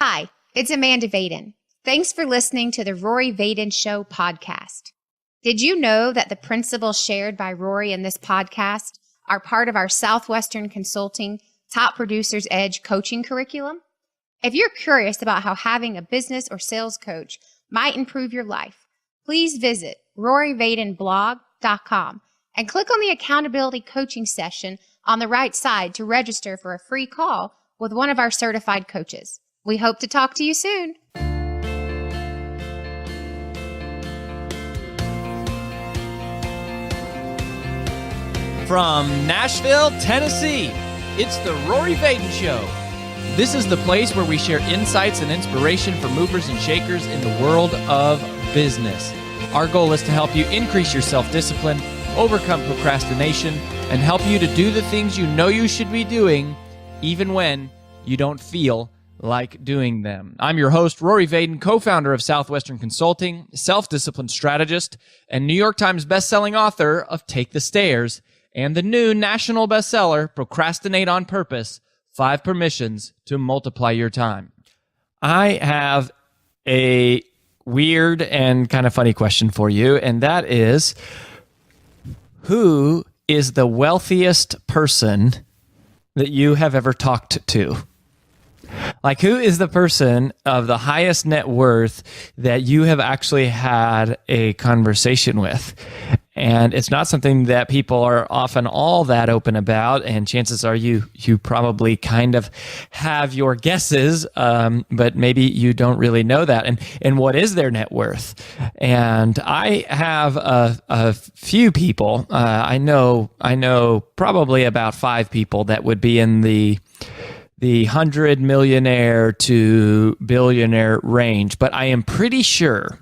Hi, it's Amanda Vaden. Thanks for listening to the Rory Vaden Show podcast. Did you know that the principles shared by Rory in this podcast are part of our Southwestern Consulting Top Producers Edge coaching curriculum? If you're curious about how having a business or sales coach might improve your life, please visit roryvadenblog.com and click on the accountability coaching session on the right side to register for a free call with one of our certified coaches. We hope to talk to you soon. From Nashville, Tennessee, it's the Rory Vaden Show. This is the place where we share insights and inspiration for movers and shakers in the world of business. Our goal is to help you increase your self-discipline, overcome procrastination, and help you to do the things you know you should be doing, even when you don't feel like doing them. I'm your host, Rory Vaden, co-founder of Southwestern Consulting, self-discipline strategist, and New York Times bestselling author of Take the Stairs, and the new national bestseller, Procrastinate on Purpose, 5 Permissions to Multiply Your Time. I have a weird and kind of funny question for you, and that is, who is the wealthiest person that you have ever talked to? Like, who is the person of the highest net worth that you have actually had a conversation with? And it's not something that people are often all that open about, and chances are you probably kind of have your guesses, but maybe you don't really know that. And what is their net worth? And I have a few people. I know probably about 5 people that would be in the 100 millionaire to billionaire range, but I am pretty sure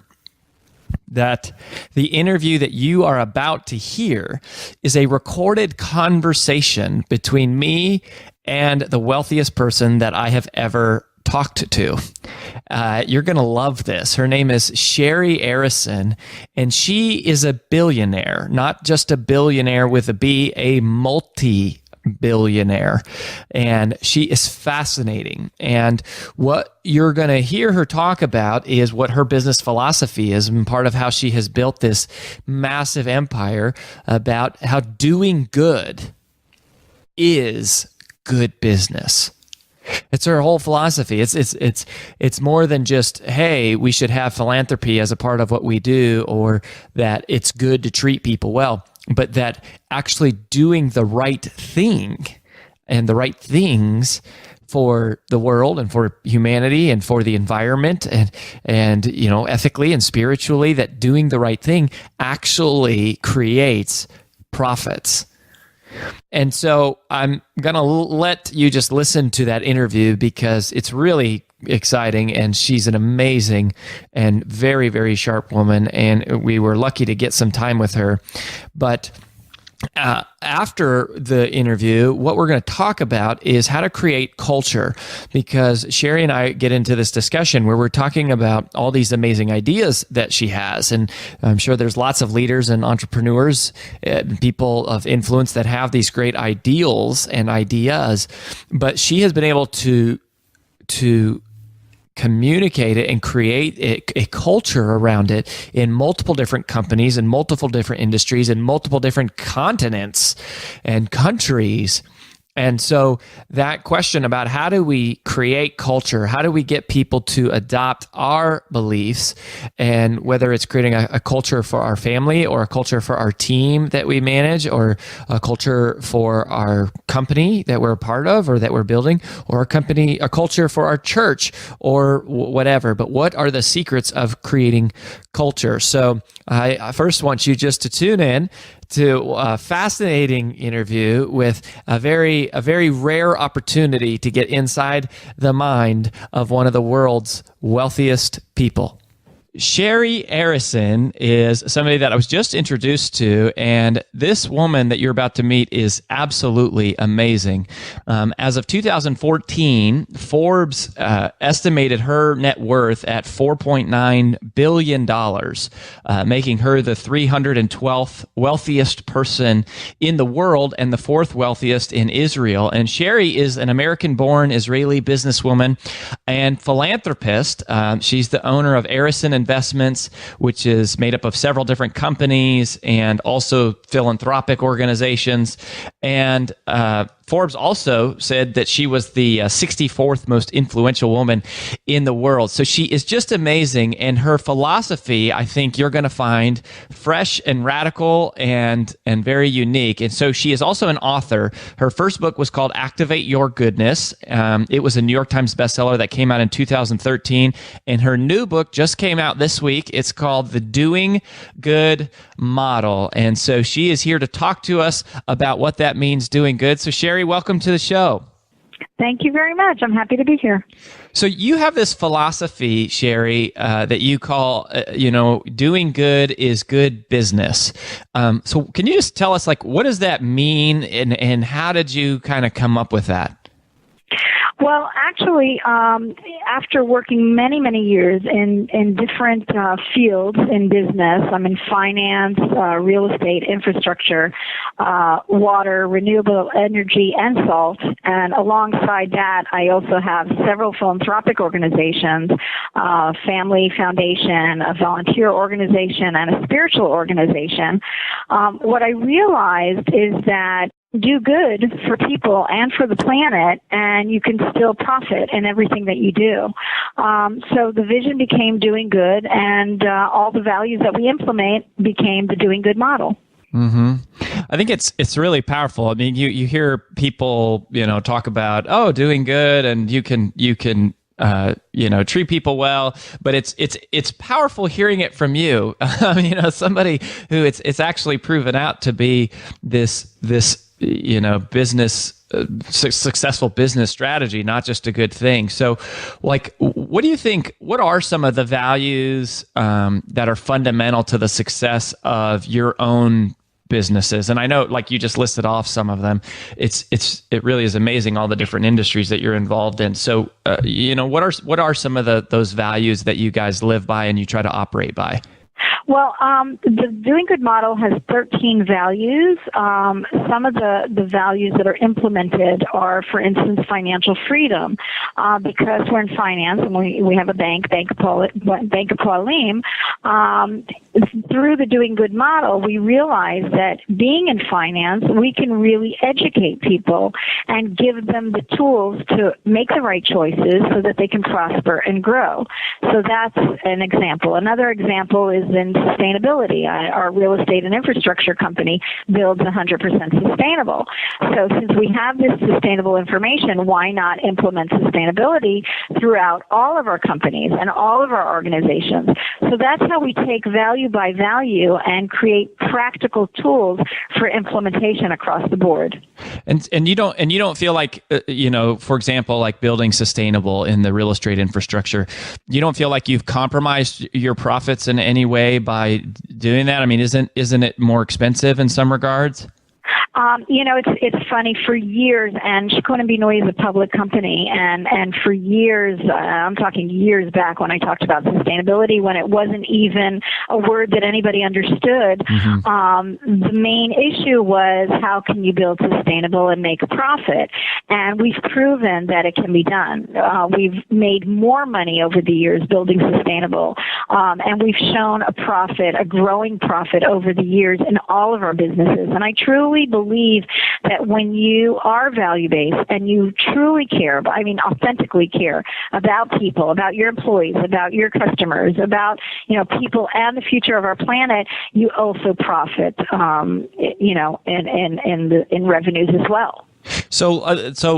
that the interview that you are about to hear is a recorded conversation between me and the wealthiest person that I have ever talked to. You're going to love this. Her name is Shari Arison, and she is a billionaire, not just a billionaire with a B, a multi-billionaire, and she is fascinating. And what you're going to hear her talk about is what her business philosophy is, and part of how she has built this massive empire, about how doing good is good business. It's her whole philosophy. It's more than just, hey, we should have philanthropy as a part of what we do, or that it's good to treat people well, but that actually doing the right thing and the right things for the world and for humanity and for the environment and ethically and spiritually, that doing the right thing actually creates profits. And so I'm going to let you just listen to that interview because it's really exciting, and she's an amazing and very, very sharp woman, and we were lucky to get some time with her. But after the interview, what we're going to talk about is how to create culture, because Shari and I get into this discussion where we're talking about all these amazing ideas that she has. And I'm sure there's lots of leaders and entrepreneurs, people of influence that have these great ideals and ideas, but she has been able to communicate it and create a culture around it in multiple different companies, in multiple different industries, in multiple different continents and countries. And so that question about how do we create culture, how do we get people to adopt our beliefs, and whether it's creating a culture for our family or a culture for our team that we manage, or a culture for our company that we're a part of or that we're building, or a culture for our church or whatever. But what are the secrets of creating culture? So I first want you just to tune in to a fascinating interview with a very rare opportunity to get inside the mind of one of the world's wealthiest people. Shari Arison is somebody that I was just introduced to, and this woman that you're about to meet is absolutely amazing. As of 2014, Forbes estimated her net worth at $4.9 billion, making her the 312th wealthiest person in the world and the fourth wealthiest in Israel. And Shari is an American-born Israeli businesswoman and philanthropist. She's the owner of Arison Investments, which is made up of several different companies and also philanthropic organizations. And Forbes also said that she was the 64th most influential woman in the world. So she is just amazing. And her philosophy, I think you're going to find fresh and radical and very unique. And so she is also an author. Her first book was called Activate Your Goodness. It was a New York Times bestseller that came out in 2013. And her new book just came out this week. It's called The Doing Good Model. And so she is here to talk to us about what that means, doing good. So Shari, welcome to the show. Thank you very much. I'm happy to be here. So you have this philosophy, Shari, that you call, doing good is good business. So can you just tell us, what does that mean, and how did you kind of come up with that? Well, actually, after working many, many years in different fields in business, I'm in finance, real estate, infrastructure, water, renewable energy, and salt. And alongside that, I also have several philanthropic organizations, family foundation, a volunteer organization, and a spiritual organization. What I realized is that do good for people and for the planet, and you can still profit in everything that you do. So the vision became doing good, and all the values that we implement became the doing good model. Mm-hmm. I think it's really powerful. I mean, you hear people talk about doing good, and you can treat people well, but it's powerful hearing it from you. Somebody who it's actually proven out to be this business successful business strategy, not just a good thing. So, what do you think? What are some of the values that are fundamental to the success of your own businesses? And I know, you just listed off some of them. It really is amazing, all the different industries that you're involved in. So, what are some of those values that you guys live by and you try to operate by? Well, the Doing Good model has 13 values. Some of the values that are implemented are, for instance, financial freedom, because we're in finance and we have a Bank of Pauline. Through the Doing Good model, we realize that being in finance, we can really educate people and give them the tools to make the right choices so that they can prosper and grow. So that's an example. Another example is in sustainability. Our real estate and infrastructure company builds 100% sustainable. So since we have this sustainable information, why not implement sustainability throughout all of our companies and all of our organizations? So that's how we take value by value and create practical tools for implementation across the board. And you don't feel like for example, like building sustainable in the real estate infrastructure, you don't feel like you've compromised your profits in any way by doing that? I mean, isn't it more expensive in some regards? It's funny. For years, and Shikona Binoi is a public company, and for years, I'm talking years back when I talked about sustainability, when it wasn't even a word that anybody understood, the main issue was how can you build sustainable and make a profit? And we've proven that it can be done. We've made more money over the years building sustainable, and we've shown a growing profit over the years in all of our businesses. And I truly believe that when you are value-based and you truly care, authentically care about people, about your employees, about your customers, about, people and the future of our planet, you also profit, in revenues as well. So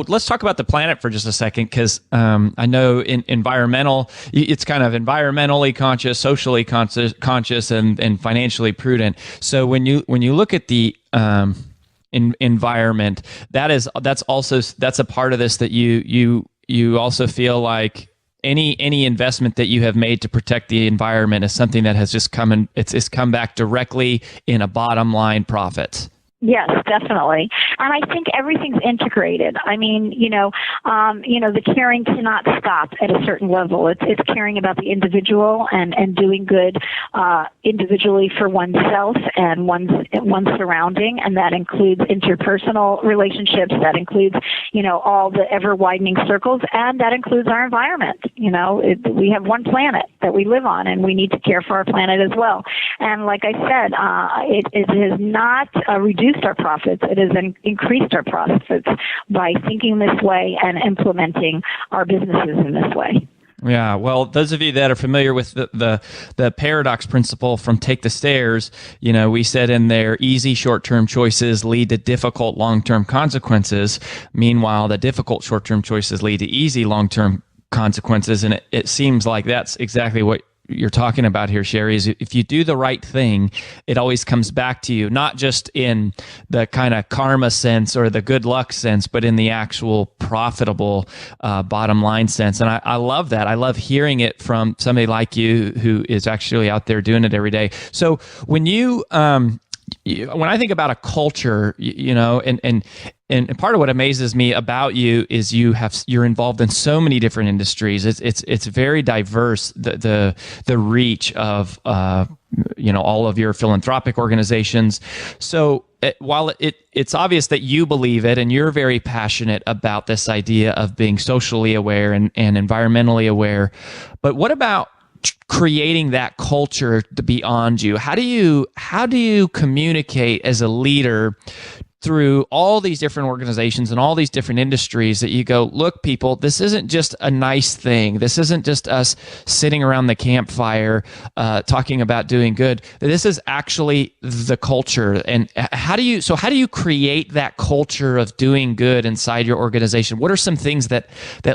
let's talk about the planet for just a second, because I know environmental, it's kind of environmentally conscious, socially conscious, and financially prudent. So when you look at the environment, that's a part of this that you also feel like any investment that you have made to protect the environment is something that has just it's come back directly in a bottom line profit. Yes, definitely. And I think everything's integrated. I mean, the caring cannot stop at a certain level. It's caring about the individual and doing good individually for oneself and one's surrounding, and that includes interpersonal relationships. That includes, all the ever-widening circles, and that includes our environment. We have one planet that we live on, and we need to care for our planet as well. And like I said, it has not reduced our profits. It has increased our profits by thinking this way and implementing our businesses in this way. Yeah, well, those of you that are familiar with the paradox principle from Take the Stairs, we said in there, easy short-term choices lead to difficult long-term consequences. Meanwhile, the difficult short-term choices lead to easy long-term consequences. And it seems like that's exactly what you're talking about here, Shari, is if you do the right thing, it always comes back to you, not just in the kind of karma sense or the good luck sense, but in the actual profitable bottom line sense. And I love that. I love hearing it from somebody like you who is actually out there doing it every day. So when when I think about a culture, and part of what amazes me about you is you're involved in so many different industries. It's very diverse, the reach of all of your philanthropic organizations. So while it's obvious that you believe it and you're very passionate about this idea of being socially aware and environmentally aware, but what about creating that culture beyond you? How do you communicate as a leader through all these different organizations and all these different industries that you go, look, people, this isn't just a nice thing. This isn't just us sitting around the campfire talking about doing good. This is actually the culture. And how do you create that culture of doing good inside your organization? What are some things that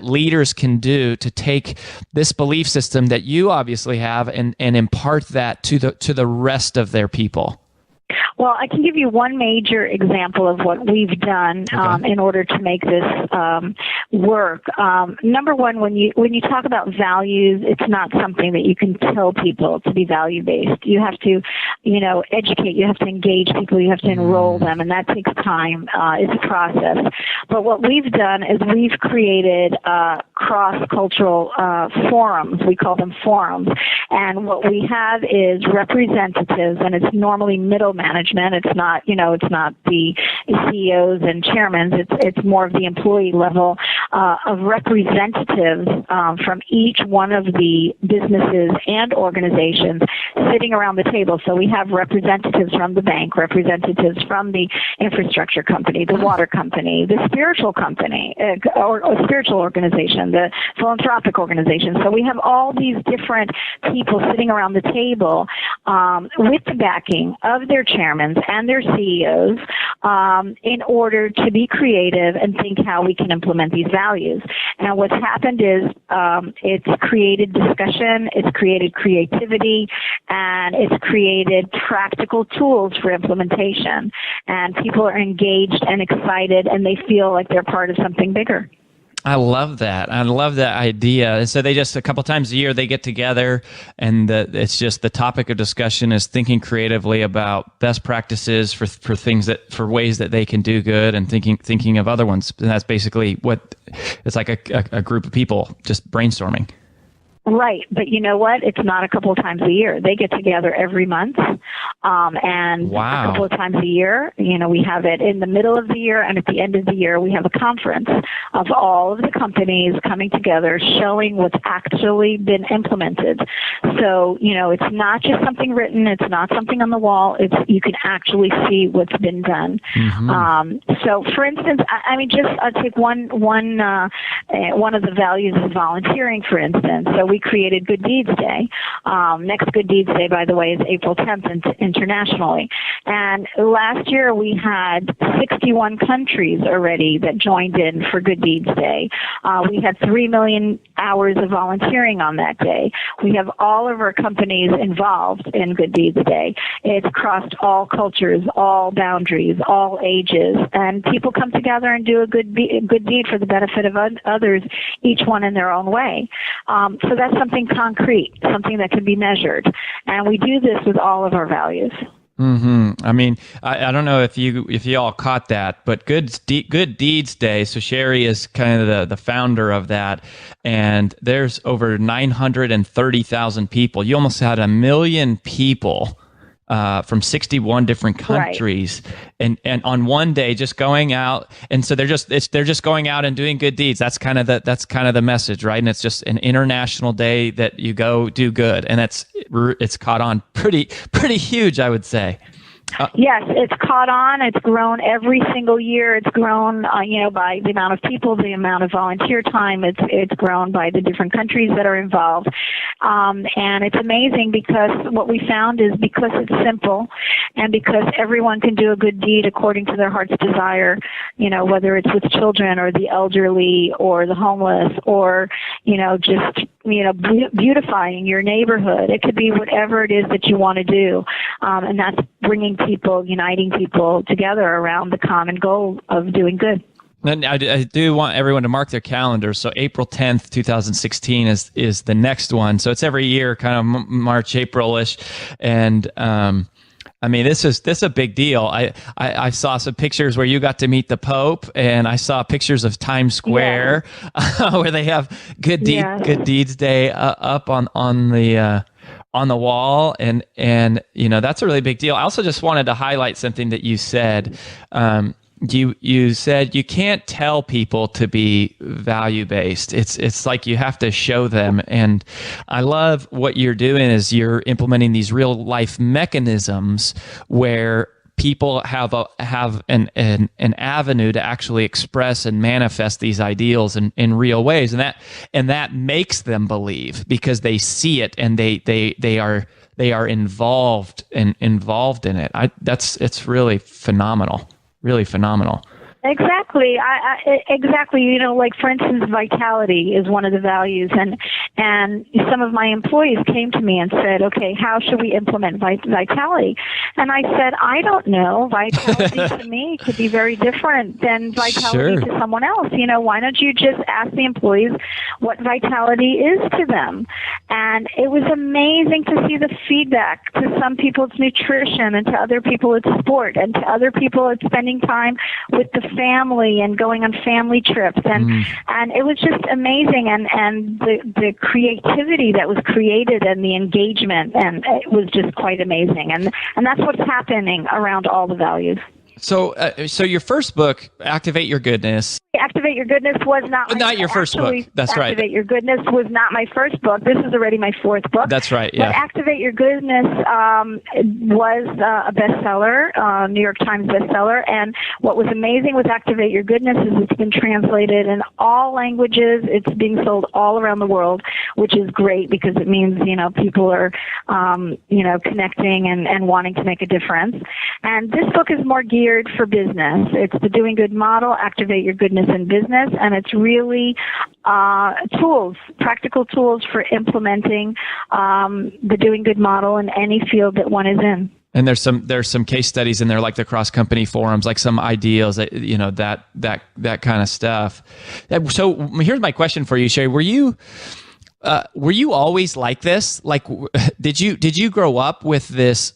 leaders can do to take this belief system that you obviously have and impart that to the rest of their people? Well, I can give you one major example of what we've done in order to make this work. Number one, when you talk about values, it's not something that you can tell people to be value-based. You have to, educate. You have to engage people. You have to enroll them, and that takes time. It's a process. But what we've done is we've created cross-cultural forums. We call them forums. And what we have is representatives, and it's normally middle management. It's not, it's not the CEOs and chairmen. It's more of the employee level of representatives from each one of the businesses and organizations sitting around the table. So we have representatives from the bank, representatives from the infrastructure company, the water company, the spiritual company, or spiritual organization, the philanthropic organization. So we have all these different people sitting around the table with the backing of their chairmen and their CEOs in order to be creative and think how we can implement these values. And what's happened is it's created discussion, it's created creativity, and it's created practical tools for implementation. And people are engaged and excited, and they feel like they're part of something bigger. I love that. I love that idea. And so they just a couple times a year they get together, and it's just the topic of discussion is thinking creatively about best practices for ways that they can do good, and thinking of other ones. And that's basically what it's like a group of people just brainstorming. Right, but you know what? It's not a couple of times a year. They get together every month, and wow. A couple of times a year. We have it in the middle of the year, and at the end of the year, we have a conference of all of the companies coming together, showing what's actually been implemented. So, it's not just something written. It's not something on the wall. You can actually see what's been done. Mm-hmm. So, for instance, I'll take one of the values is volunteering, for instance. So we created Good Deeds Day. Next Good Deeds Day, by the way, is April 10th internationally. And last year we had 61 countries already that joined in for Good Deeds Day. We had 3 million hours of volunteering on that day. We have all of our companies involved in Good Deeds Day. It's crossed all cultures, all boundaries, all ages, and people come together and do a good deed for the benefit of others, each one in their own way. So that's something concrete, something that can be measured. And we do this with all of our values. I mean, I don't know if you all caught that, but Good Deeds Day. So Shari is kind of the founder of that, and there's over 930,000 people. You almost had 1 million people from 61 different countries, right. and on one day just going out, and so they're just going out and doing good deeds. That's kind of the message, right? And it's just an international day that you go do good, and it's caught on pretty huge, I would say. Yes, it's caught on. It's grown every single year. It's grown, by the amount of people, the amount of volunteer time. It's grown by the different countries that are involved. And it's amazing because what we found is because it's simple and because everyone can do a good deed according to their heart's desire, whether it's with children or the elderly or the homeless or, just, beautifying your neighborhood. It could be whatever it is that you want to do. And that's uniting people together around the common goal of doing good. And I do want everyone to mark their calendars. So April 10th, 2016 is the next one. So it's every year, kind of March, April-ish. And I mean, this is a big deal. I saw some pictures where you got to meet the Pope, and I saw pictures of Times Square where they have Good Deeds Day up on the wall, and that's a really big deal. I also just wanted to highlight something that you said. You said you can't tell people to be value-based. It's like you have to show them. And I love what you're doing is you're implementing these real-life mechanisms where people have an avenue to actually express and manifest these ideals in real ways, and that makes them believe because they see it and they are involved in it. It's really phenomenal. Really phenomenal. Exactly. Exactly. Like for instance, vitality is one of the values, and some of my employees came to me and said, "Okay, how should we implement vitality?" And I said, "I don't know. Vitality to me could be very different than vitality to someone else. Why don't you just ask the employees what vitality is to them?" And it was amazing to see the feedback. To some people, it's nutrition, and to other people, it's sport, and to other people, it's spending time with the family and going on family trips, and it was just amazing, and the creativity that was created and the engagement, and it was just quite amazing, and that's what's happening around all the values. So your first book, Activate Your Goodness. Activate Your Goodness was not your first book. That's right. Activate Your Goodness was not my first book. This is already my fourth book. That's right. Yeah. But Activate Your Goodness was a bestseller, New York Times bestseller. And what was amazing with Activate Your Goodness is it's been translated in all languages. It's being sold all around the world, which is great because it means people are connecting and wanting to make a difference. And this book is more geared for business. It's the Doing Good model, Activate Your Goodness in Business, and it's really practical tools for implementing the Doing Good model in any field that one is in. And there's some case studies in there, like the cross company forums, like some ideals, that kind of stuff. So here's my question for you, Shari. Were you always like this? Like, did you grow up with this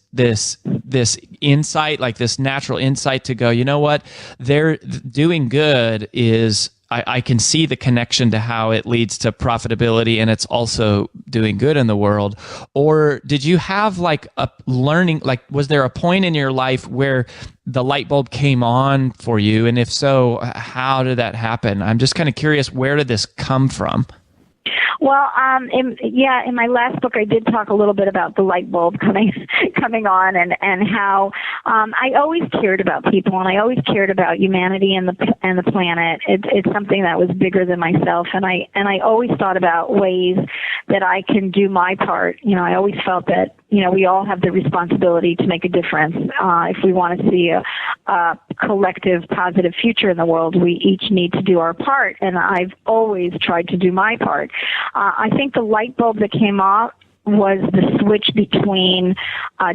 insight, like this natural insight to go, you know what, they're doing good is, I can see the connection to how it leads to profitability and it's also doing good in the world? Or did you have like a learning, like was there a point in your life where the light bulb came on for you? And if so, how did that happen? I'm just kind of curious, where did this come from? Well, in my last book, I did talk a little bit about the light bulb coming on, and how I always cared about people, and I always cared about humanity and the planet. It's something that was bigger than myself, and I always thought about ways that I can do my part. I always felt that, we all have the responsibility to make a difference. If we want to see a collective positive future in the world, we each need to do our part. And I've always tried to do my part. I think the light bulb that came off was the switch between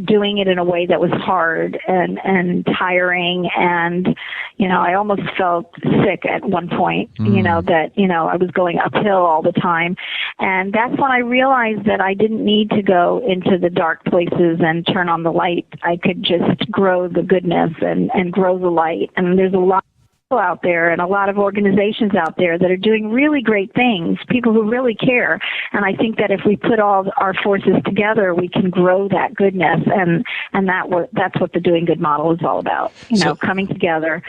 doing it in a way that was hard and tiring, and I almost felt sick at one point, that I was going uphill all the time. And that's when I realized that I didn't need to go into the dark places and turn on the light. I could just grow the goodness and grow the light. And there's a lot out there and a lot of organizations out there that are doing really great things, people who really care. And I think that if we put all our forces together, we can grow that goodness. And that's what the Doing Good model is all about, coming together,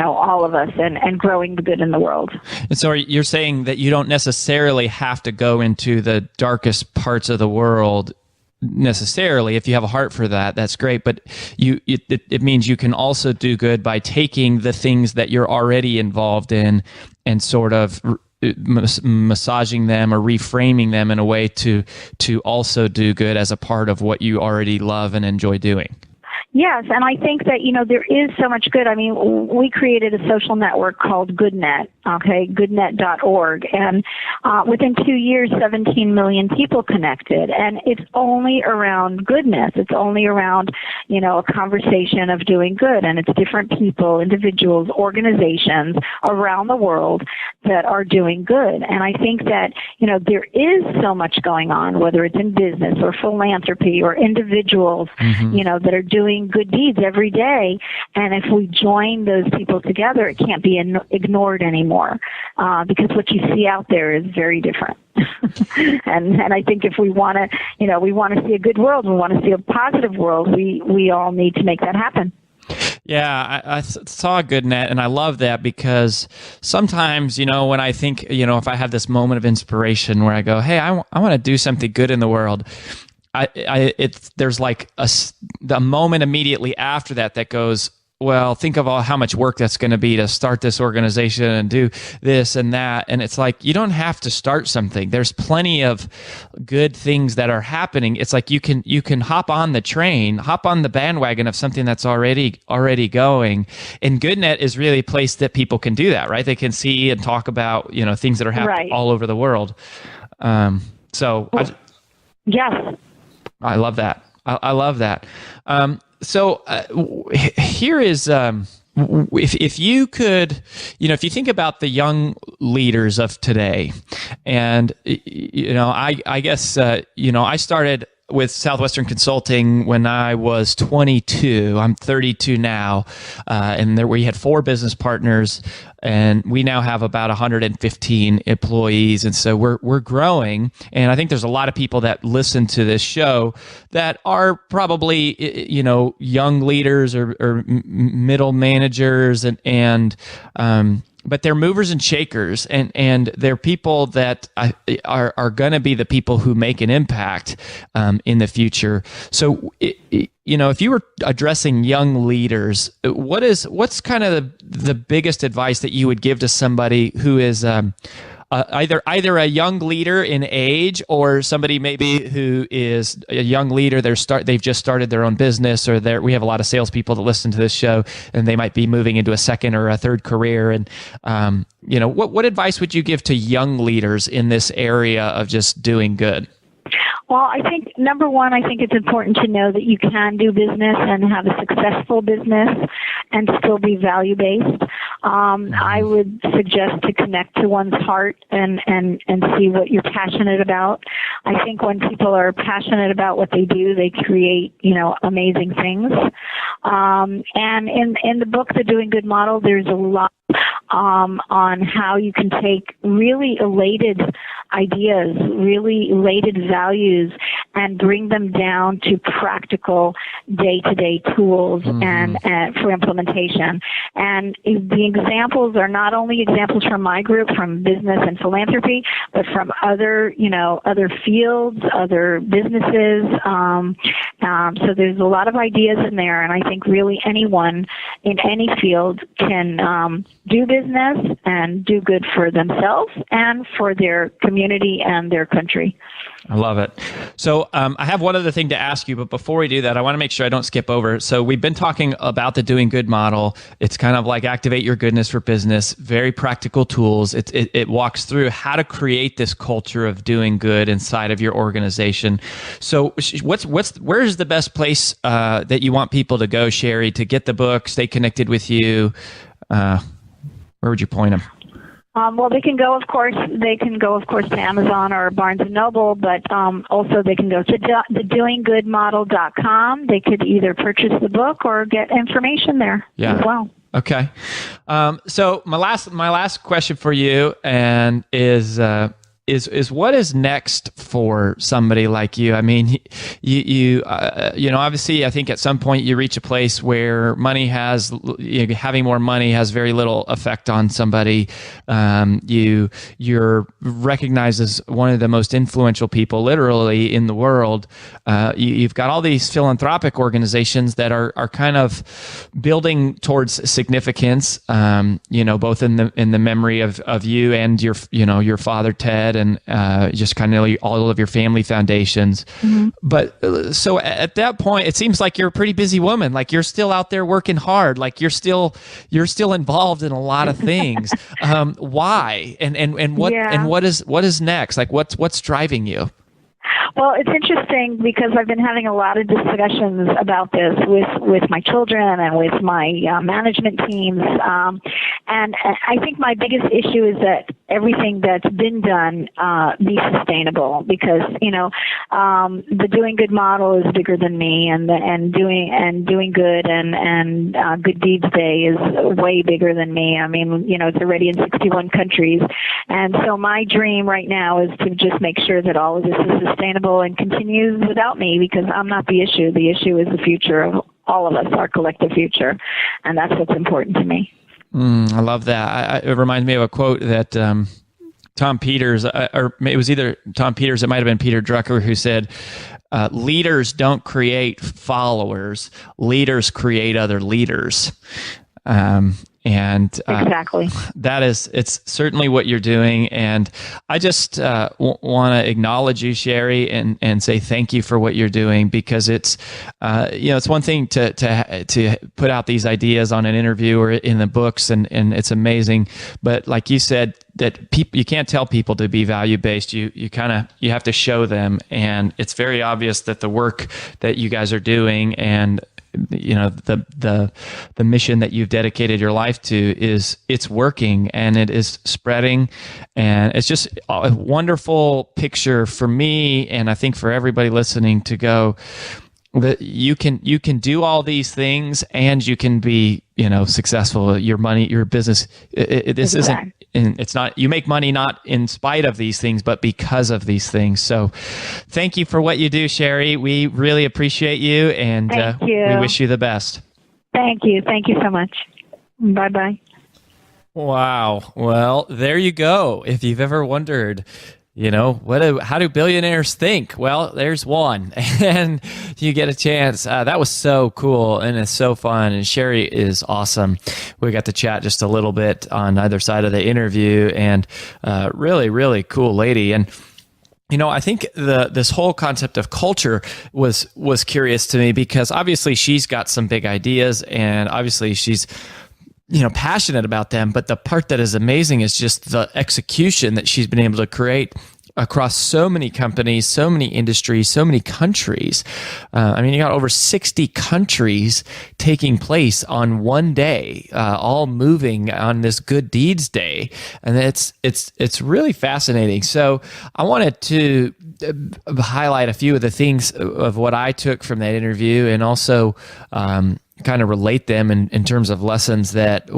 all of us and growing the good in the world. And so you're saying that you don't necessarily have to go into the darkest parts of the world necessarily. If you have a heart for that, that's great. But it means you can also do good by taking the things that you're already involved in and sort of massaging them or reframing them in a way to also do good as a part of what you already love and enjoy doing. Yes, and I think that, there is so much good. I mean, we created a social network called GoodNet, goodnet.org, and within 2 years, 17 million people connected, and it's only around goodness. It's only around, a conversation of doing good, and it's different people, individuals, organizations around the world that are doing good. And I think that, there is so much going on, whether it's in business or philanthropy or individuals, that are doing good deeds every day. And if we join those people together, it can't be ignored anymore, because what you see out there is very different. and I think if we want to, we want to see a good world, we want to see a positive world, we all need to make that happen. Yeah, I saw GoodNet, and I love that because sometimes, when I think, if I have this moment of inspiration where I go, hey, I want to do something good in the world, there's like the moment immediately after that goes, well, think of how much work that's going to be to start this organization and do this and that. And it's like, you don't have to start something. There's plenty of good things that are happening. It's like you can hop on the train, hop on the bandwagon of something that's already going. And GoodNet is really a place that people can do that, right? They can see and talk about, things that are happening all over the world. Yes. I love that. I love that. So here is, if you could, if you think about the young leaders of today, and, I guess, I started with Southwestern Consulting when I was 22. I'm 32 now, and we had 4 business partners, and we now have about 115 employees, and so we're growing. And I think there's a lot of people that listen to this show that are probably young leaders or middle managers, and but they're movers and shakers, and they're people that are going to be the people who make an impact in the future. So, if you were addressing young leaders, what's kind of the biggest advice that you would give to somebody who is either a young leader in age, or somebody maybe who is a young leader, they've just started their own business, or we have a lot of salespeople that listen to this show, and they might be moving into a second or a third career. And what advice would you give to young leaders in this area of just doing good? Well, I think, number one, I think it's important to know that you can do business and have a successful business and still be value-based. I would suggest to connect to one's heart and see what you're passionate about. I think when people are passionate about what they do, they create, amazing things. And in the book, The Doing Good Model, there's a lot on how you can take really elated ideas, really elated values, and bring them down to practical day-to-day tools and for implementation. And the examples are not only examples from my group, from business and philanthropy, but from other fields, other businesses, So there's a lot of ideas in there, and I think really anyone in any field can do business and do good for themselves and for their community and their country. I love it. So I have one other thing to ask you, but before we do that, I want to make sure I don't skip over. So we've been talking about the Doing Good model. It's kind of like activate your goodness for business, very practical tools. It walks through how to create this culture of doing good inside of your organization. So where's the best place that you want people to go, Shari, to get the book, stay connected with you? Where would you point them? Well, they can go, of course, to Amazon or Barnes & Noble, but also they can go to thedoinggoodmodel.com. They could either purchase the book or get information there as well. Okay. So my last question for you and is what is next for somebody like you? I mean, you obviously, I think at some point you reach a place where having more money has very little effect on somebody. You're recognized as one of the most influential people, literally, in the world. You've got all these philanthropic organizations that are kind of building towards significance. Both in the memory of you and your father Ted, and just kind of all of your family foundations. Mm-hmm. But so at that point, it seems like you're a pretty busy woman. Like you're still out there working hard. Like you're still involved in a lot of things. Why? And what is next? Like what's driving you? Well, it's interesting because I've been having a lot of discussions about this with my children and with my management teams. And I think my biggest issue is that everything that's been done be sustainable, because the Doing Good model is bigger than me, and doing good and Good Deeds Day is way bigger than me. I mean, it's already in 61 countries, and so my dream right now is to just make sure that all of this is sustainable and continues without me, because I'm not the issue. The issue is the future of all of us, our collective future, and that's what's important to me. I love that. It reminds me of a quote that Tom Peters, or it was either Tom Peters, it might have been Peter Drucker, who said, leaders don't create followers, leaders create other leaders. Exactly. It's certainly what you're doing. And I just want to acknowledge you, Shari, and say thank you for what you're doing, because it's one thing to put out these ideas on an interview or in the books, and it's amazing. But like you said, that you can't tell people to be value-based. You have to show them. And it's very obvious that the work that you guys are doing and the mission that you've dedicated your life to it's working, and it is spreading, and it's just a wonderful picture for me, and I think for everybody listening, to go that you can do all these things and you can be successful. Your money, your business, this isn't, and it's not, you make money not in spite of these things, but because of these things. So thank you for what you do, Shari. We really appreciate you, and we wish you the best. Thank you so much. Bye-bye. Wow. Well, there you go. If you've ever wondered, how do billionaires think? Well, there's one, and you get a chance. That was so cool, and it's so fun, and Shari is awesome. We got to chat just a little bit on either side of the interview, and really, really cool lady. And I think this whole concept of culture was curious to me, because obviously she's got some big ideas, and obviously she's passionate about them. But the part that is amazing is just the execution that she's been able to create across so many companies, so many industries, so many countries. You got over 60 countries taking place on one day, all moving on this Good Deeds Day. And it's really fascinating. So I wanted to highlight a few of the things of what I took from that interview, and also kind of relate them in terms of lessons that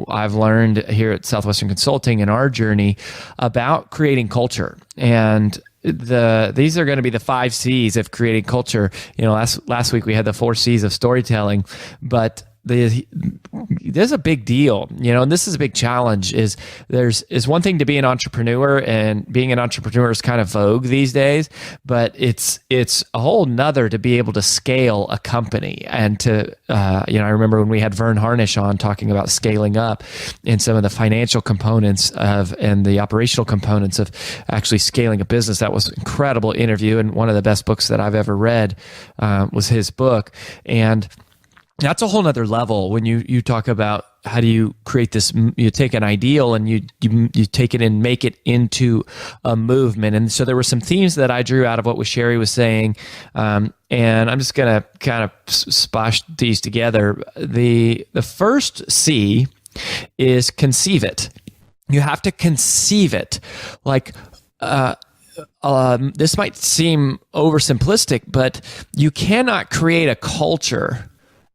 I've learned here at Southwestern Consulting in our journey about creating culture. And these are going to be the 5 C's of creating culture. Last week we had the 4 C's of storytelling, but there's a big deal, and this is a big challenge. Is one thing to be an entrepreneur, and being an entrepreneur is kind of vogue these days, but it's a whole nother to be able to scale a company. And to I remember when we had Vern Harnish on talking about scaling up and some of the financial components and the operational components of actually scaling a business. That was an incredible interview, and one of the best books that I've ever read was his book. And that's a whole nother level when you talk about how do you create this. You take an ideal and you take it and make it into a movement. And so there were some themes that I drew out of what Shari was saying, and I'm just going to kind of splash these together. The first C is conceive it. You have to conceive it. Like, this might seem oversimplistic, but you cannot create a culture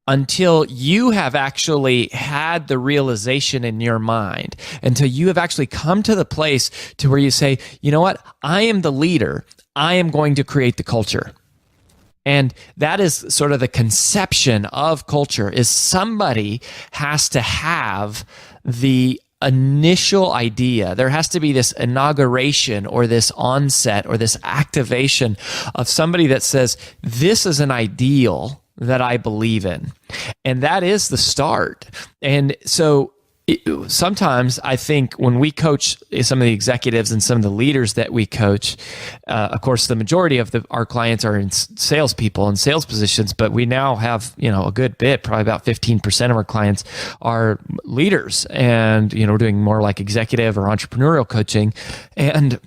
until you have actually had the realization in your mind, until you have actually come to the place to where you say, you know what, I am the leader. I am going to create the culture. And that is sort of the conception of culture, is somebody has to have the initial idea. There has to be this inauguration or this onset or this activation of somebody that says, this is an ideal that I believe in. And that is the start. And so sometimes I think when we coach some of the executives and some of the leaders that we coach, of course, the majority of our clients are in salespeople and sales positions, but we now have, a good bit, probably about 15% of our clients are leaders, and, we're doing more like executive or entrepreneurial coaching. And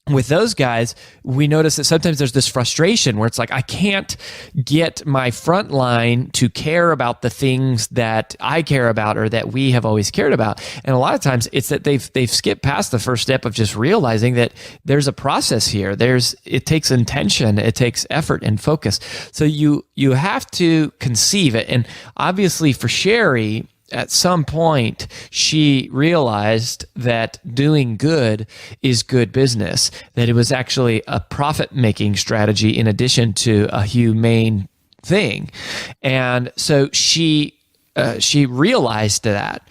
with those guys, we notice that sometimes there's this frustration where it's like, I can't get my front line to care about the things that I care about or that we have always cared about. And a lot of times it's that they've skipped past the first step of just realizing that there's a process here. It takes intention, it takes effort and focus. So you have to conceive it. And obviously for Shari, at some point, she realized that doing good is good business, that it was actually a profit-making strategy in addition to a humane thing. And so she realized that.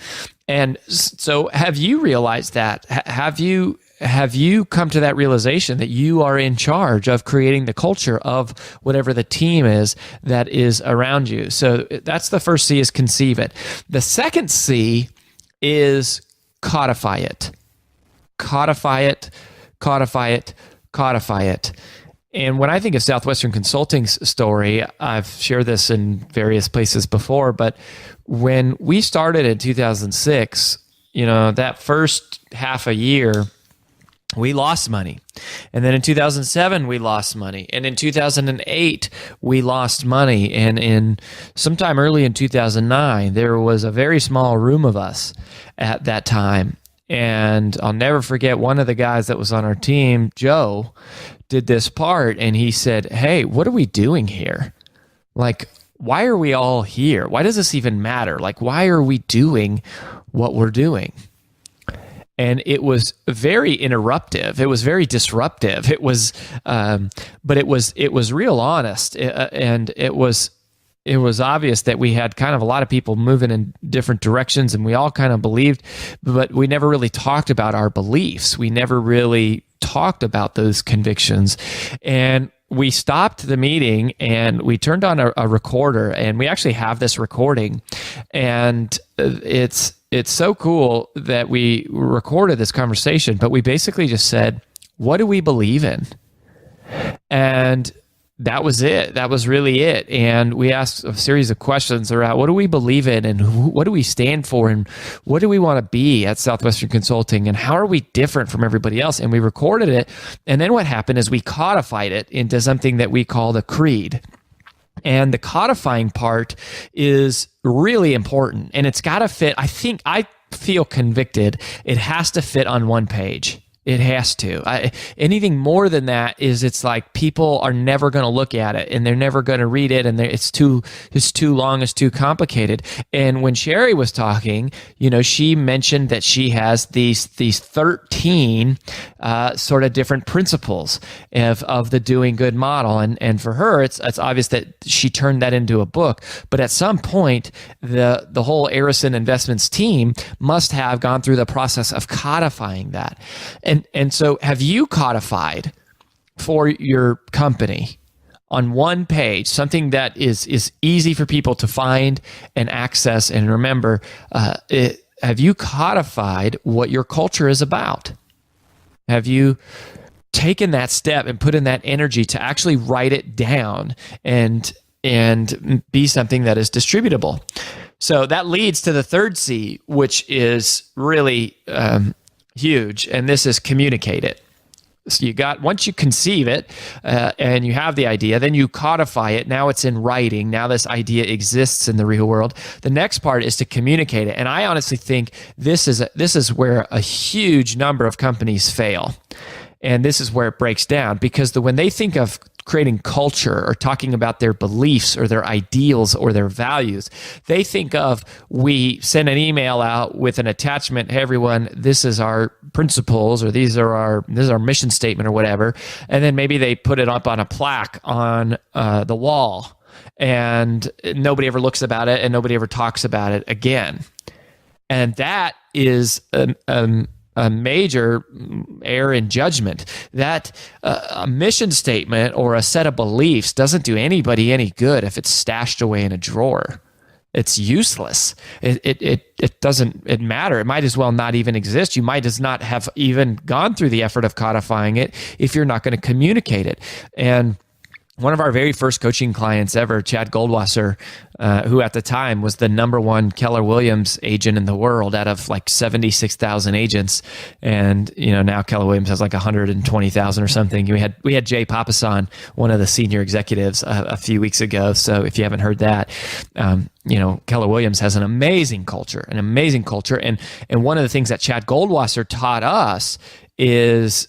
And so have you realized that? Have you come to that realization that you are in charge of creating the culture of whatever the team is that is around you? So that's the first C, is conceive it. The second C is codify it. Codify it, codify it, codify it. And when I think of Southwestern Consulting's story, I've shared this in various places before, but when we started in 2006, that first half a year, we lost money. And then in 2007, we lost money. And in 2008, we lost money. And in sometime early in 2009, there was a very small room of us at that time. And I'll never forget, one of the guys that was on our team, Joe, did this part, and he said, hey, what are we doing here? Like, why are we all here? Why does this even matter? Like, why are we doing what we're doing? And it was very interruptive. It was very disruptive. It was, but it was real honest, and it was obvious that we had kind of a lot of people moving in different directions, and we all kind of believed, but we never really talked about our beliefs. We never really talked about those convictions, and we stopped the meeting and we turned on a recorder, and we actually have this recording, and it's so cool that we recorded this conversation, but we basically just said, what do we believe in? And that was it. That was really it. And we asked a series of questions around what do we believe in, and what do we stand for, and what do we want to be at Southwestern Consulting, and how are we different from everybody else? And we recorded it. And then what happened is we codified it into something that we called a creed. And the codifying part is really important, and it's got to fit. I feel convicted. It has to fit on one page. It has to. Anything more than that is, it's like people are never going to look at it, and they're never going to read it, and it's too long, it's too complicated. And when Shari was talking, she mentioned that she has these 13 sort of different principles of the doing good model, and for her, it's obvious that she turned that into a book. But at some point, the whole Arison Investments team must have gone through the process of codifying that. And so have you codified for your company on one page something that is easy for people to find and access and remember? Have you codified what your culture is about? Have you taken that step and put in that energy to actually write it down and be something that is distributable? So that leads to the third C, which is really huge, and this is communicate it. So once you conceive it and you have the idea, then you codify it. Now it's in writing. Now this idea exists in the real world. The next part is to communicate it, and I honestly think this is where a huge number of companies fail, and this is where it breaks down, because when they think of creating culture or talking about their beliefs or their ideals or their values, they think of, we send an email out with an attachment, hey everyone, this is our principles, or this is our mission statement or whatever, and then maybe they put it up on a plaque on the wall, and nobody ever looks about it and nobody ever talks about it again. And that is a major error in judgment. That a mission statement or a set of beliefs doesn't do anybody any good if it's stashed away in a drawer. It's useless. It doesn't matter. It might as well not even exist. You might as not have even gone through the effort of codifying it if you're not going to communicate it. And one of our very first coaching clients ever, Chad Goldwasser, who at the time was the number one Keller Williams agent in the world out of like 76,000 agents. And, now Keller Williams has like 120,000 or something. We had Jay Pappas on, one of the senior executives, a few weeks ago. So if you haven't heard that, Keller Williams has an amazing culture. And one of the things that Chad Goldwasser taught us is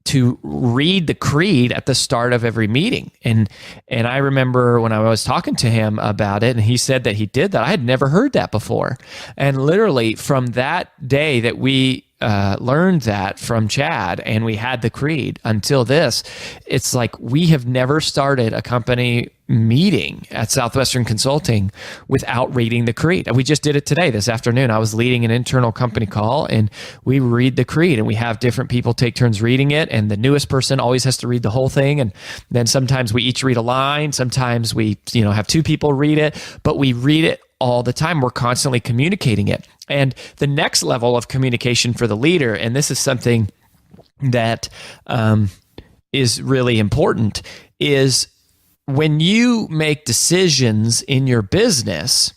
to read the creed at the start of every meeting. And I remember when I was talking to him about it, and he said that he did that. I had never heard that before. And literally from that day that we learned that from Chad and we had the creed until this, it's like we have never started a company meeting at Southwestern Consulting without reading the creed. We just did it today, this afternoon. I was leading an internal company call and we read the creed, and we have different people take turns reading it, and the newest person always has to read the whole thing, and then sometimes we each read a line, sometimes we have two people read it, but we read it all the time. We're constantly communicating it. And the next level of communication for the leader, and this is something that is really important, is when you make decisions in your business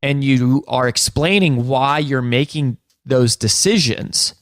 and you are explaining why you're making those decisions,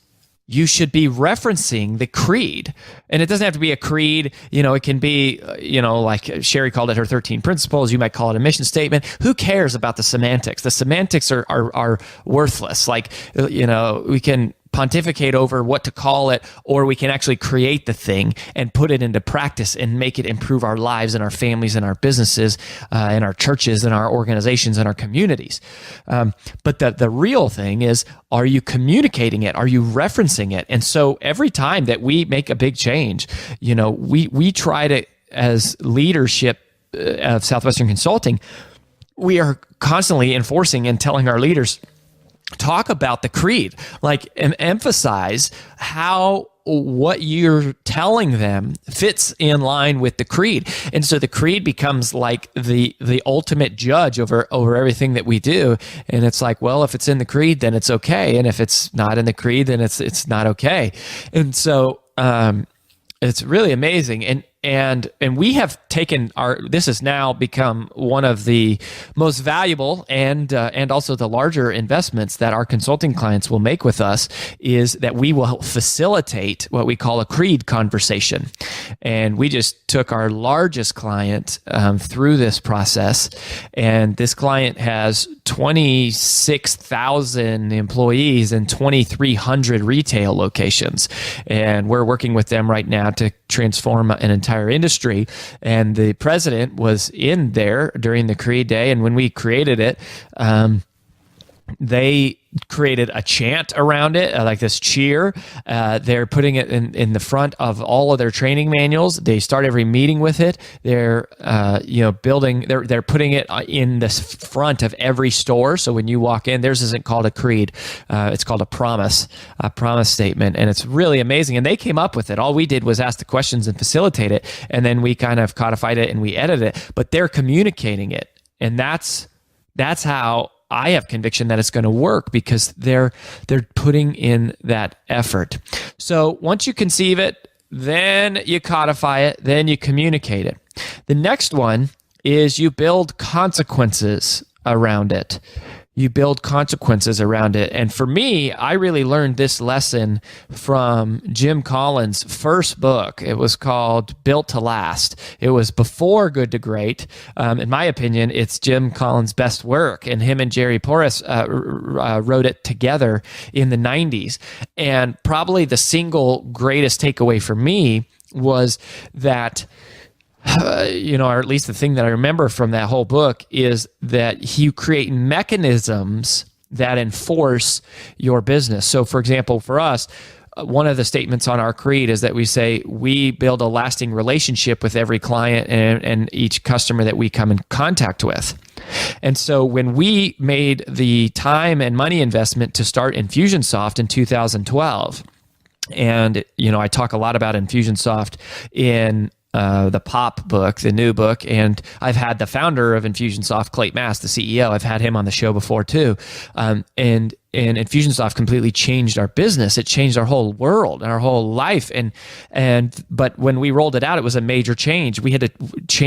you should be referencing the creed. And it doesn't have to be a creed. It can be, like Shari called it her 13 principles. You might call it a mission statement. Who cares about the semantics? The semantics are worthless. Like, we can pontificate over what to call it, or we can actually create the thing and put it into practice and make it improve our lives and our families and our businesses and our churches and our organizations and our communities. But the real thing is, are you communicating it? Are you referencing it? And so every time that we make a big change, we try to, as leadership of Southwestern Consulting, we are constantly enforcing and telling our leaders, talk about the creed, and emphasize how what you're telling them fits in line with the creed. And so the creed becomes like the ultimate judge over everything that we do. And it's like, well, if it's in the creed, then it's okay. And if it's not in the creed, then it's not okay. And so it's really amazing. And we have taken this has now become one of the most valuable and also the larger investments that our consulting clients will make with us, is that we will facilitate what we call a creed conversation. And we just took our largest client through this process. And this client has 26,000 employees and 2,300 retail locations. And we're working with them right now to transform an entire industry. And the president was in there during the Creed Day. And when we created it, they created a chant around it, like this cheer. They're putting it in the front of all of their training manuals. They start every meeting with it. They're building. They're putting it in the front of every store. So when you walk in, theirs isn't called a creed. It's called a promise statement, and it's really amazing. And they came up with it. All we did was ask the questions and facilitate it, and then we kind of codified it and we edited it. But they're communicating it, and that's how I have conviction that it's going to work, because they're putting in that effort. So once you conceive it, then you codify it, then you communicate it. The next one is you build consequences around it. You build consequences around it. And for me, I really learned this lesson from Jim Collins' first book. It was called Built to Last. It was before Good to Great. In my opinion, it's Jim Collins' best work. And him and Jerry Porras wrote it together in the 90s. And probably the single greatest takeaway for me was that or at least the thing that I remember from that whole book is that you create mechanisms that enforce your business. So, for example, for us, one of the statements on our creed is that we say we build a lasting relationship with every client and each customer that we come in contact with. And so when we made the time and money investment to start Infusionsoft in 2012, and I talk a lot about Infusionsoft in the Pop book, the new book, and I've had the founder of Infusionsoft, Clayton Mass, the CEO. I've had him on the show before too, and Infusionsoft completely changed our business. It changed our whole world and our whole life. But when we rolled it out, it was a major change. We had to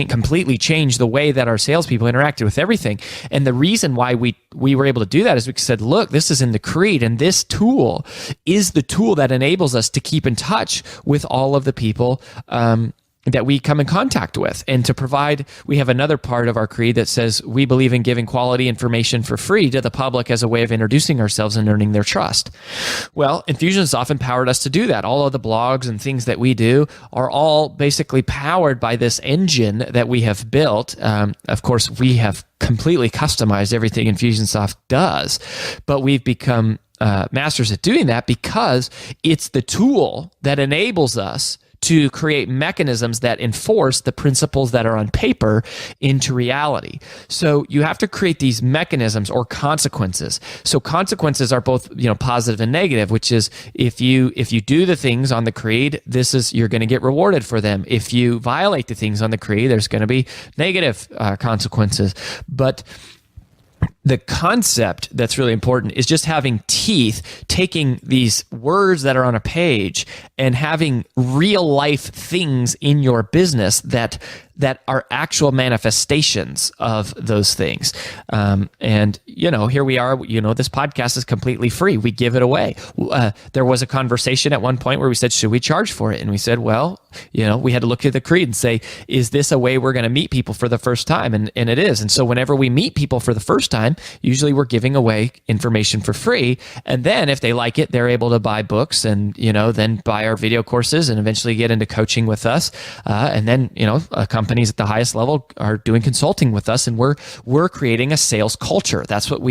completely change the way that our salespeople interacted with everything. And the reason why we were able to do that is we said, look, this is in the creed, and this tool is the tool that enables us to keep in touch with all of the people that we come in contact with, and to provide. We have another part of our creed that says we believe in giving quality information for free to the public as a way of introducing ourselves and earning their trust. Well, Infusionsoft empowered us to do that. All of the blogs and things that we do are all basically powered by this engine that we have built. Of course, we have completely customized everything Infusionsoft does, but we've become masters at doing that because it's the tool that enables us to create mechanisms that enforce the principles that are on paper into reality. So you have to create these mechanisms or consequences. So consequences are both, positive and negative, which is if you do the things on the creed, you're going to get rewarded for them. If you violate the things on the creed, there's going to be negative consequences. But the concept that's really important is just having teeth, taking these words that are on a page and having real life things in your business that are actual manifestations of those things. And here we are, this podcast is completely free. We give it away. There was a conversation at one point where we said, should we charge for it? And we said, well, we had to look at the creed and say, is this a way we're going to meet people for the first time? And it is. And so whenever we meet people for the first time, usually we're giving away information for free. And then if they like it, they're able to buy books and, then buy our video courses and eventually get into coaching with us. And then, companies at the highest level are doing consulting with us, and we're creating a sales culture. That's what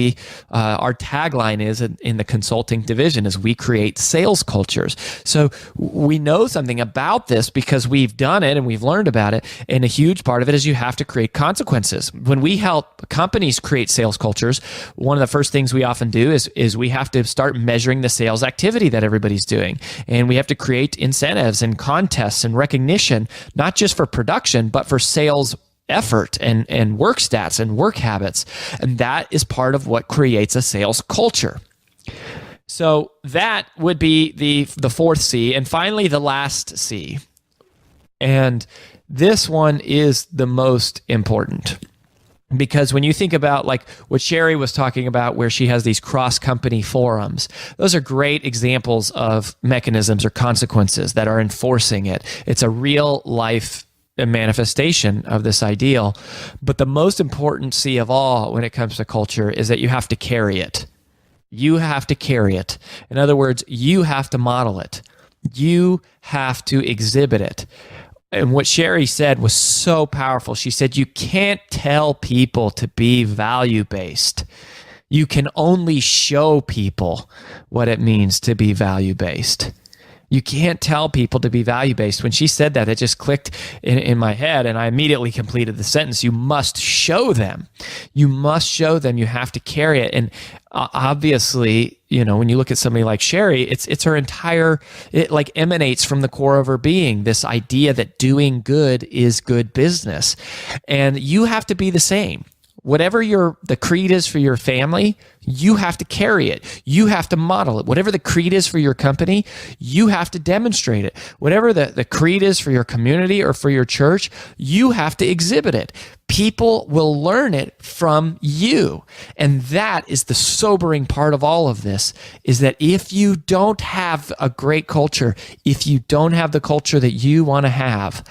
our tagline is in the consulting division, is we create sales cultures. So we know something about this because we've done it and we've learned about it. And a huge part of it is you have to create consequences. When we help companies create sales cultures, one of the first things we often do is we have to start measuring the sales activity that everybody's doing. And we have to create incentives and contests and recognition, not just for production, but for sales effort and work stats and work habits. And that is part of what creates a sales culture. So that would be the fourth C. And finally, the last C. And this one is the most important. Because when you think about like what Shari was talking about, where she has these cross-company forums, those are great examples of mechanisms or consequences that are enforcing it. It's a real life manifestation of this ideal. But the most important C of all when it comes to culture is that you have to carry it. You have to carry it. In other words, you have to model it. You have to exhibit it. And what Shari said was so powerful. She said, you can't tell people to be value-based. You can only show people what it means to be value-based. You can't tell people to be value-based. When she said that, it just clicked in my head, and I immediately completed the sentence. You must show them. You must show them. You have to carry it. And obviously, when you look at somebody like Shari, it's her entire, it like emanates from the core of her being, this idea that doing good is good business. And you have to be the same. Whatever the creed is for your family, you have to carry it. You have to model it. Whatever the creed is for your company, you have to demonstrate it. Whatever the creed is for your community or for your church, you have to exhibit it. People will learn it from you. And that is the sobering part of all of this, is that if you don't have a great culture, if you don't have the culture that you want to have,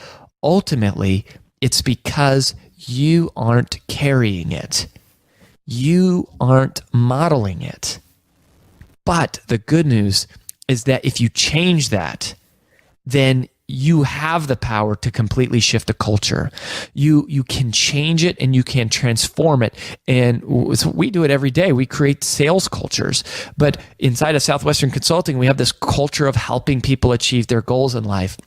ultimately, it's because you aren't carrying it. You aren't modeling it. But the good news is that if you change that, then you have the power to completely shift a culture. You can change it and you can transform it. And so we do it every day. We create sales cultures. But inside of Southwestern Consulting, we have this culture of helping people achieve their goals in life.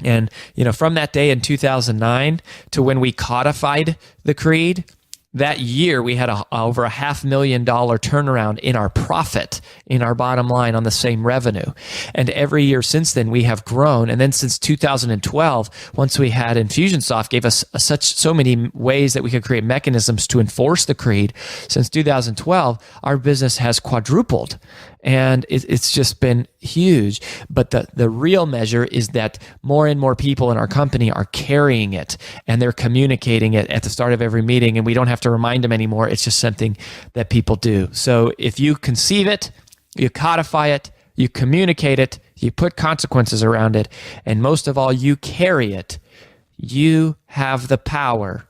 And, from that day in 2009 to when we codified the creed, that year we had over $500,000 turnaround in our profit, in our bottom line on the same revenue. And every year since then we have grown. And then since 2012, once we had Infusionsoft, gave us so many ways that we could create mechanisms to enforce the creed. Since 2012, our business has quadrupled. And it's just been huge. But the real measure is that more and more people in our company are carrying it, and they're communicating it at the start of every meeting, and we don't have to remind them anymore. It's just something that people do. So if you conceive it, you codify it, you communicate it, you put consequences around it, and most of all, you carry it, you have the power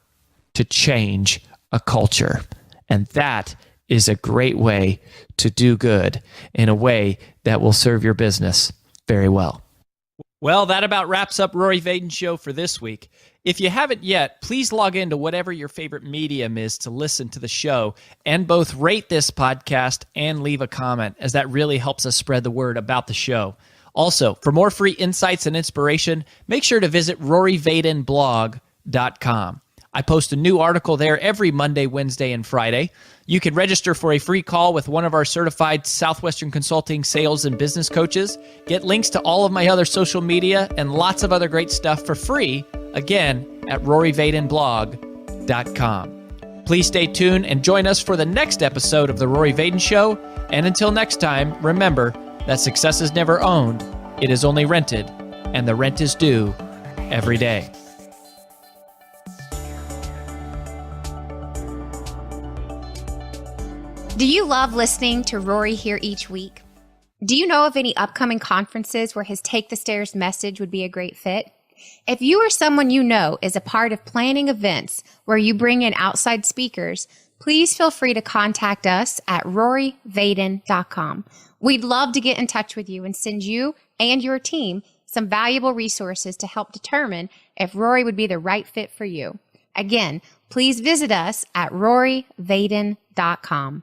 to change a culture. And that is a great way to do good in a way that will serve your business very well. Well, that about wraps up Rory Vaden Show for this week. If you haven't yet, please log into whatever your favorite medium is to listen to the show and both rate this podcast and leave a comment, as that really helps us spread the word about the show. Also, for more free insights and inspiration, make sure to visit roryvadenblog.com. I post a new article there every Monday, Wednesday, and Friday. You can register for a free call with one of our certified Southwestern Consulting sales and business coaches, get links to all of my other social media, and lots of other great stuff for free, again, at roryvadenblog.com. Please stay tuned and join us for the next episode of The Rory Vaden Show. And until next time, remember that success is never owned, it is only rented, and the rent is due every day. Do you love listening to Rory here each week? Do you know of any upcoming conferences where his Take the Stairs message would be a great fit? If you or someone you know is a part of planning events where you bring in outside speakers, please feel free to contact us at roryvaden.com. We'd love to get in touch with you and send you and your team some valuable resources to help determine if Rory would be the right fit for you. Again, please visit us at roryvaden.com.